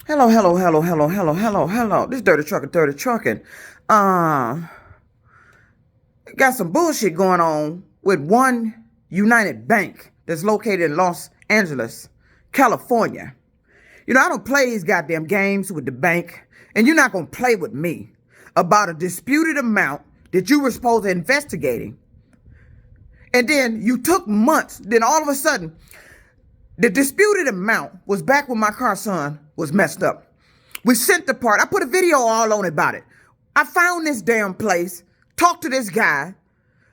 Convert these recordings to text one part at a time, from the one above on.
Hello, hello, hello, hello, hello, hello, hello. This dirty trucker, dirty trucking. Got some bullshit going on with one United Bank that's located in Los Angeles, California. You know, I don't play these goddamn games with the bank, and you're not gonna play with me about a disputed amount that you were supposed to investigating. And then you took months, then all of a sudden, the disputed amount was back when my car son was messed up. We sent the part. I put a video all on about it. I found this damn place, talked to this guy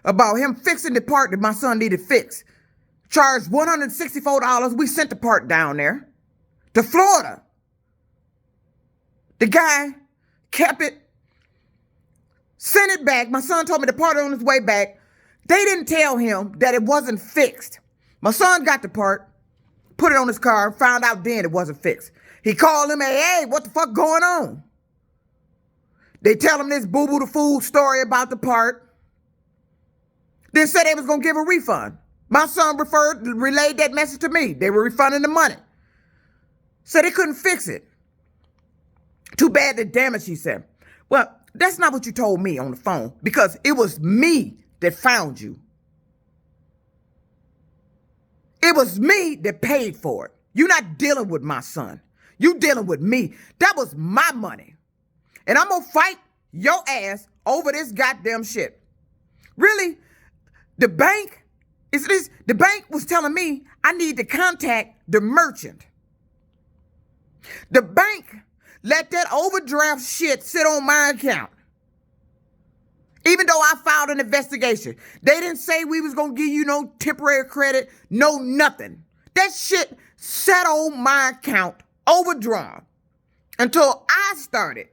about him fixing the part that my son needed fixed. Charged $164. We sent the part down there to Florida. The guy kept it, sent it back. My son told me the part on his way back. They didn't tell him that it wasn't fixed. My son got the part, put it on his car, found out then it wasn't fixed. He called him, hey, what the fuck going on? They tell him this boo-boo the fool story about the part. Then said they was going to give a refund. My son relayed that message to me. They were refunding the money. So they couldn't fix it. Too bad the damage, he said. Well, that's not what you told me on the phone, because it was me that found you. It was me that paid for it. You're not dealing with my son. You dealing with me. That was my money. And I'm going to fight your ass over this goddamn shit. Really? The bank was telling me I need to contact the merchant. The bank let that overdraft shit sit on my account. Even though I filed an investigation. They didn't say we was going to give you no temporary credit, no nothing. That shit sat on my account, overdrawn, until I started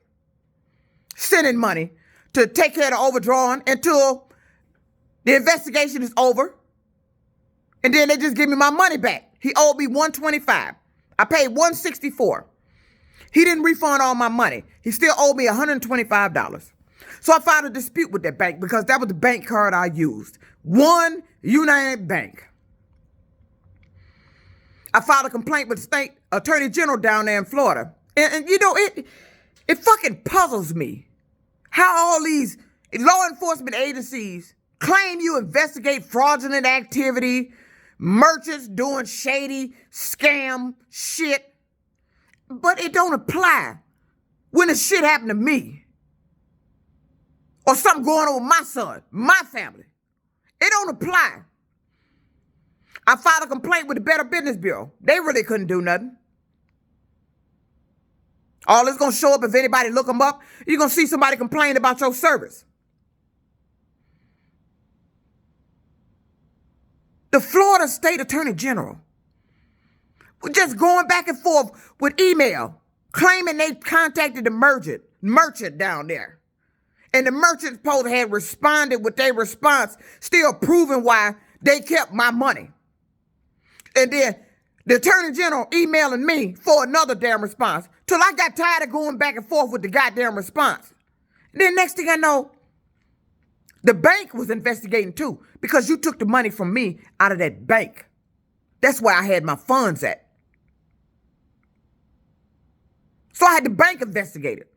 sending money to take care of the overdrawn until the investigation is over. And then they just give me my money back. He owed me $125. I paid $164. He didn't refund all my money. He still owed me $125. So I filed a dispute with that bank because that was the bank card I used. One United Bank. I filed a complaint with the state attorney general down there in Florida. And you know, it fucking puzzles me how all these law enforcement agencies claim you investigate fraudulent activity, merchants doing shady scam shit, but it don't apply when the shit happened to me. Or something going on with my son, my family. It don't apply. I filed a complaint with the Better Business Bureau. They really couldn't do nothing. All it's going to show up, if anybody look them up, you're going to see somebody complain about your service. The Florida State Attorney General was just going back and forth with email, claiming they contacted the merchant down there. And the merchant post had responded with their response, still proving why they kept my money. And then the attorney general emailing me for another damn response till I got tired of going back and forth with the goddamn response. And then next thing I know, the bank was investigating too, because you took the money from me out of that bank. That's where I had my funds at. So I had the bank investigated.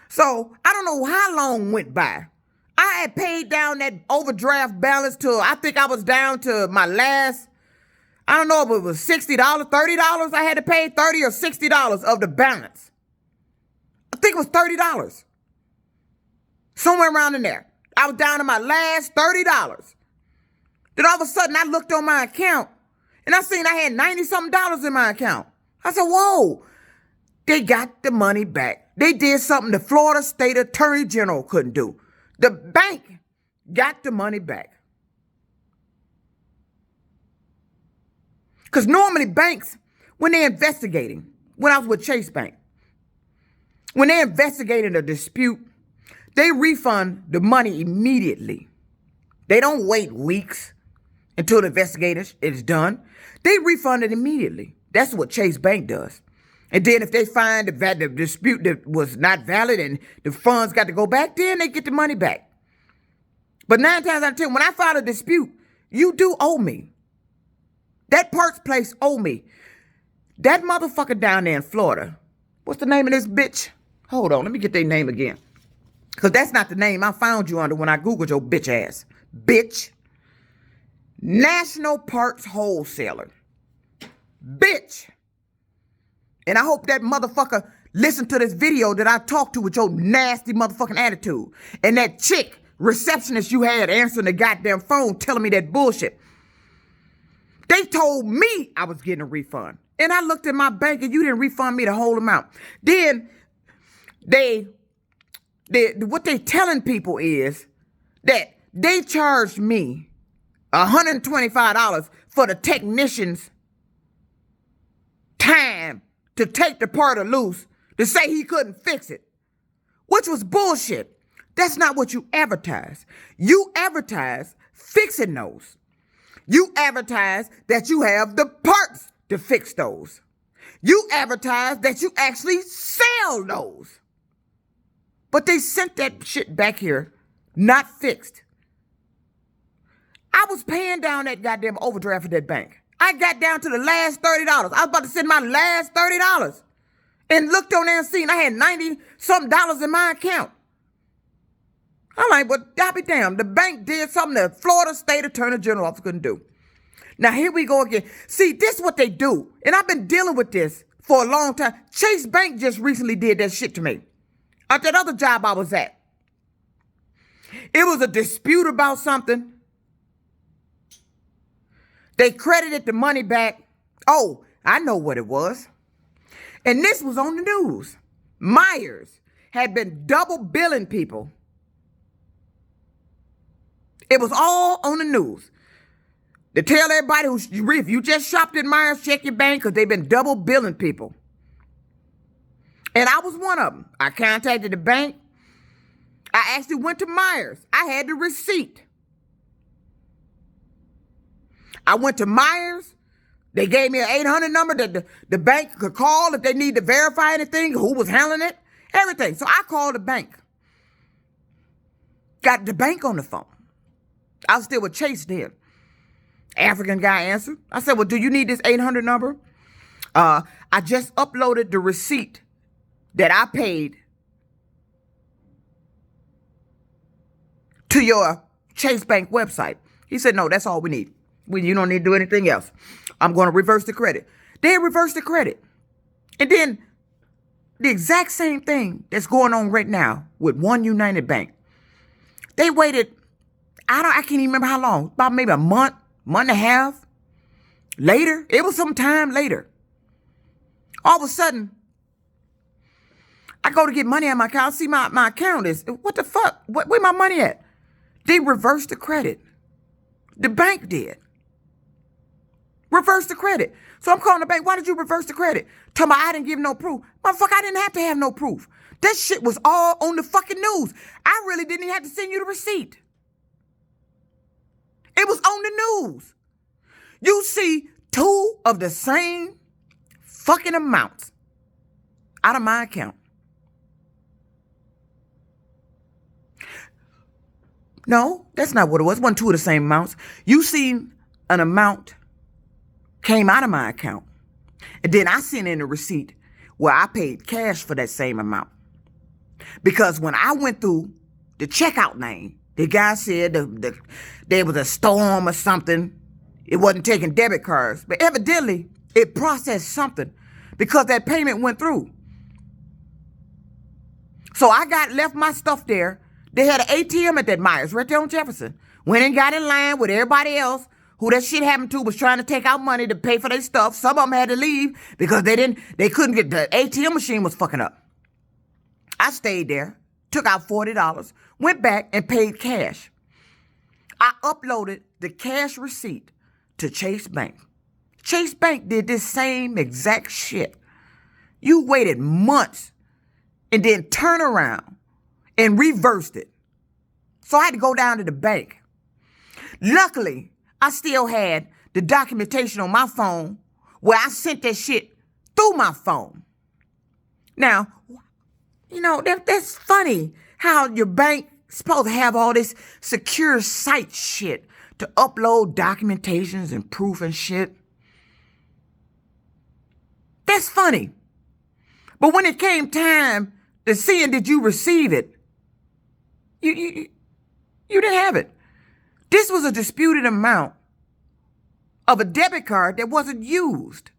So I don't know how long went by. I had paid down that overdraft balance till I think I was down to my last, I don't know if it was $60, $30 I had to pay, $30 or $60 of the balance. I think it was $30. Somewhere around in there. I was down to my last $30. Then all of a sudden I looked on my account and I seen I had 90-something in my account. I said, whoa, they got the money back. They did something the Florida State Attorney General couldn't do. The bank got the money back. Because normally banks, when they're investigating, when I was with Chase Bank, when they're investigating a dispute, they refund the money immediately. They don't wait weeks until the investigation is done. They refund it immediately. That's what Chase Bank does. And then if they find the dispute that was not valid and the funds got to go back, then they get the money back. But 9 times out of 10, when I file a dispute, you do owe me. That parts place owe me. That motherfucker down there in Florida What's the name of this bitch? Hold on, let me get their name again. Because that's not the name I found you under when I Googled your bitch ass. Bitch. National Parts Wholesaler. Bitch. And I hope that motherfucker listened to this video that I talked to with your nasty motherfucking attitude. And that chick, receptionist you had answering the goddamn phone telling me that bullshit. They told me I was getting a refund. And I looked at my bank and you didn't refund me the whole amount. Then what they telling people is that they charged me $125 for the technician's time to take the part loose to say he couldn't fix it, which was bullshit. That's not what you advertise. You advertise fixing those. You advertise that you have the parts to fix those. You advertise that you actually sell those. But they sent that shit back here, not fixed. I was paying down that goddamn overdraft at that bank. I got down to the last $30. I was about to send my last $30. And looked on there and seen I had 90-something dollars in my account. I'm like, well, I'll be damned. The bank did something that Florida State Attorney General office couldn't do. Now, here we go again. See, this is what they do. And I've been dealing with this for a long time. Chase Bank just recently did that shit to me. At that other job I was at. It was a dispute about something. They credited the money back. Oh, I know what it was. And this was on the news. Myers had been double billing people. It was all on the news. To tell everybody, if you just shopped at Myers, check your bank because they've been double billing people. And I was one of them. I contacted the bank. I actually went to Myers. I had the receipt. I went to Myers. They gave me an 800 number that the bank could call if they need to verify anything, who was handling it, everything. So I called the bank. Got the bank on the phone. I was still with Chase then. African guy answered. I said, well, do you need this 800 number? I just uploaded the receipt that I paid to your Chase Bank website. He said, no, that's all we need. You don't need to do anything else. I'm going to reverse the credit. They reversed the credit. And then the exact same thing that's going on right now with One United Bank. They waited, I can't even remember how long, about maybe a month and a half later. It was some time later. All of a sudden, I go to get money out of my account. See my account is, what the fuck? Where my money at? They reversed the credit. The bank did. Reverse the credit. So I'm calling the bank. Why did you reverse the credit? Tell me I didn't give no proof. Motherfucker, I didn't have to have no proof. That shit was all on the fucking news. I really didn't even have to send you the receipt. It was on the news. You see two of the same fucking amounts out of my account. No, that's not what it was. It wasn't two of the same amounts. You seen an amount came out of my account. And then I sent in a receipt where I paid cash for that same amount. Because when I went through the checkout lane, the guy said there was a storm or something. It wasn't taking debit cards. But evidently, it processed something because that payment went through. So I left my stuff there. They had an ATM at that Myers right there on Jefferson. Went and got in line with everybody else who that shit happened to was trying to take out money to pay for their stuff. Some of them had to leave because they couldn't get, the ATM machine was fucking up. I stayed there, took out $40, went back and paid cash. I uploaded the cash receipt to Chase Bank. Chase Bank did this same exact shit. You waited months and then turned around and reversed it. So I had to go down to the bank. Luckily, I still had the documentation on my phone where I sent that shit through my phone. Now, you know, that's funny how your bank supposed to have all this secure site shit to upload documentations and proof and shit. That's funny. But when it came time to seeing did you receive it, you didn't have it. This was a disputed amount of a debit card that wasn't used.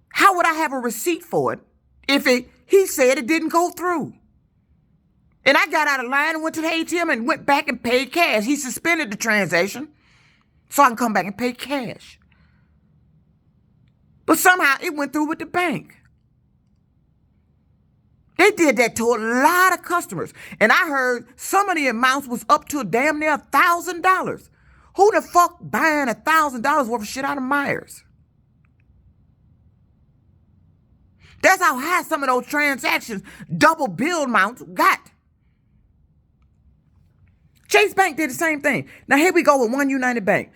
How would I have a receipt for it if he said it didn't go through? And I got out of line and went to the ATM and went back and paid cash. He suspended the transaction so I can come back and pay cash. But somehow it went through with the bank. They did that to a lot of customers. And I heard some of the amounts was up to damn near $1,000. Who the fuck buying $1,000 worth of shit out of Myers? That's how high some of those transactions, double bill amounts, got. Chase Bank did the same thing. Now here we go with One United Bank.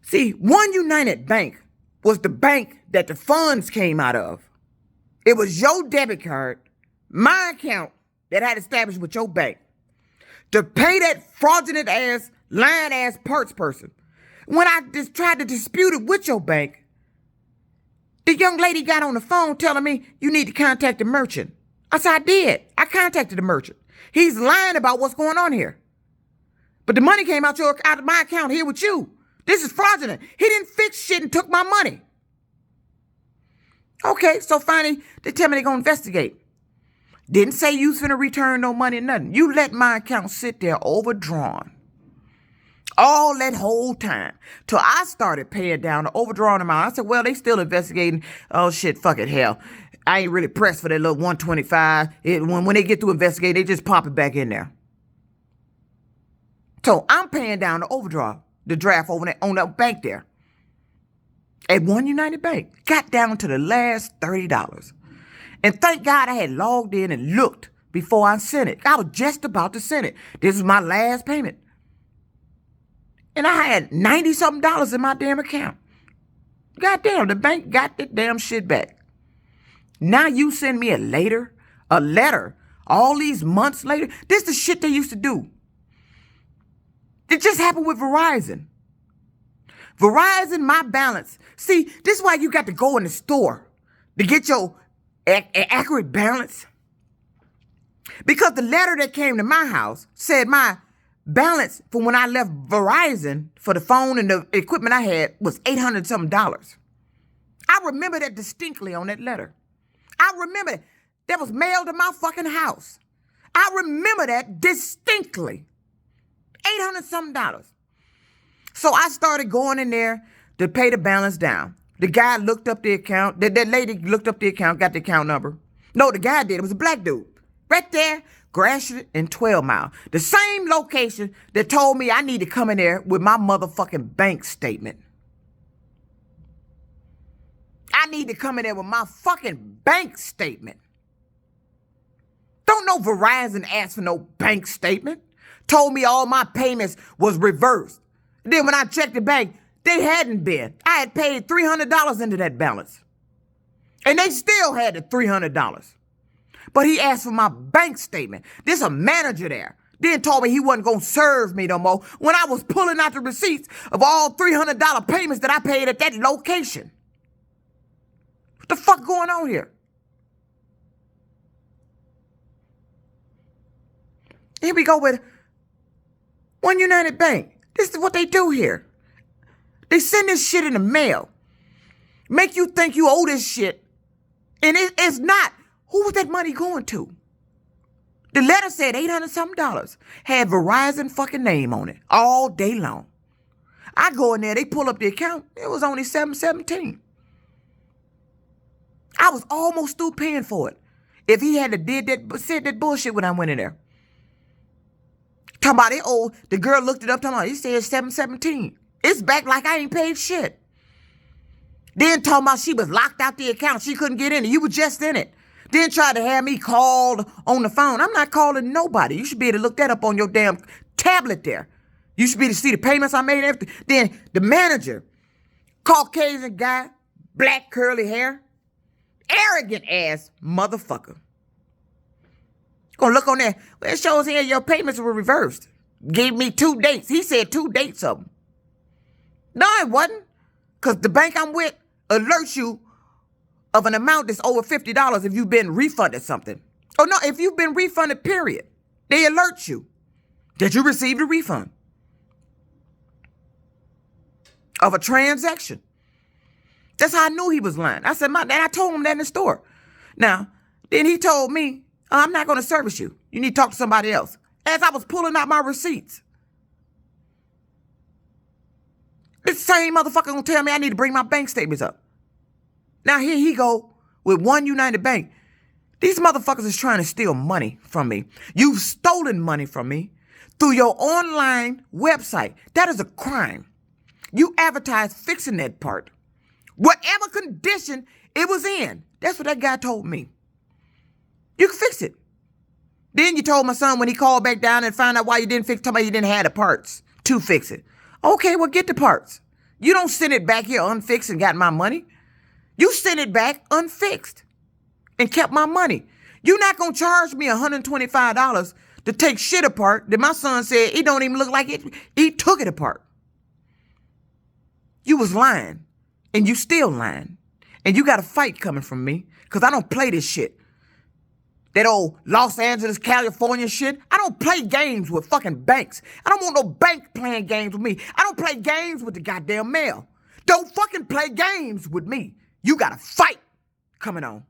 See, One United Bank was the bank that the funds came out of. It was your debit card, my account that I had established with your bank to pay that fraudulent ass, lying ass parts person. When I just tried to dispute it with your bank, the young lady got on the phone telling me you need to contact the merchant. I said, I did. I contacted the merchant. He's lying about what's going on here. But the money came out of my account here with you. This is fraudulent. He didn't fix shit and took my money. Okay, so finally, they tell me they're going to investigate. Didn't say you was finna return no money or nothing. You let my account sit there overdrawn. All that whole time. Till I started paying down the overdrawn amount. I said, well, they still investigating. Oh, shit, fuck it, hell. I ain't really pressed for that little 125. When they get to investigate, they just pop it back in there. So I'm paying down the overdraft, the draft over there on that bank there. At One United Bank. Got down to the last $30. And thank God I had logged in and looked before I sent it. I was just about to send it. This was my last payment. And I had $90-something in my damn account. Goddamn, the bank got that damn shit back. Now you send me a letter, all these months later. This is the shit they used to do. It just happened with Verizon. Verizon, my balance. See, this is why you got to go in the store to get your accurate balance. Because the letter that came to my house said my balance from when I left Verizon for the phone and the equipment I had was $800-something. I remember that distinctly on that letter. I remember it. That was mailed to my fucking house. I remember that distinctly. $800-something. So I started going in there to pay the balance down. The guy looked up the account. That lady looked up the account, got the account number. No, the guy did. It was a black dude. Right there, Gratiot and 12 Mile. The same location that told me I need to come in there with my motherfucking bank statement. I need to come in there with my fucking bank statement. Don't no Verizon ask for no bank statement. Told me all my payments was reversed. Then when I checked the bank, they hadn't been. I had paid $300 into that balance. And they still had the $300. But he asked for my bank statement. There's a manager there. Then told me he wasn't going to serve me no more when I was pulling out the receipts of all $300 payments that I paid at that location. What the fuck going on here? Here we go with One United Bank. This is what they do here. They send this shit in the mail. Make you think you owe this shit. And it's not. Who was that money going to? The letter said $800-something. Had Verizon fucking name on it all day long. I go in there, they pull up the account. It was only $717. I was almost through paying for it. If he had said that bullshit when I went in there. Talking about it, oh, the girl looked it up, talking about, he said $717. It's back like I ain't paid shit. Then talking about she was locked out the account. She couldn't get in it. You were just in it. Then tried to have me called on the phone. I'm not calling nobody. You should be able to look that up on your damn tablet there. You should be able to see the payments I made and everything. Then the manager, Caucasian guy, black curly hair, arrogant ass motherfucker. Gonna look on there. Well, it shows here your payments were reversed. Gave me 2 dates. He said 2 dates of them. No, it wasn't. Because the bank I'm with alerts you of an amount that's over $50 if you've been refunded something. Oh no, if you've been refunded, period. They alert you that you received a refund of a transaction. That's how I knew he was lying. I said, and I told him that in the store. Now, then he told me, I'm not going to service you. You need to talk to somebody else. As I was pulling out my receipts. This same motherfucker gonna tell me I need to bring my bank statements up. Now here he go with One United Bank. These motherfuckers is trying to steal money from me. You've stolen money from me through your online website. That is a crime. You advertised fixing that part. Whatever condition it was in. That's what that guy told me. You can fix it. Then you told my son when he called back down and found out why you didn't fix it, tell me you didn't have the parts to fix it. Okay, well, get the parts. You don't send it back here unfixed and got my money. You sent it back unfixed and kept my money. You're not going to charge me $125 to take shit apart that my son said it don't even look like it. He took it apart. You was lying, and you still lying. And you got a fight coming from me because I don't play this shit. That old Los Angeles, California shit. I don't play games with fucking banks. I don't want no bank playing games with me. I don't play games with the goddamn mail. Don't fucking play games with me. You got a fight coming on.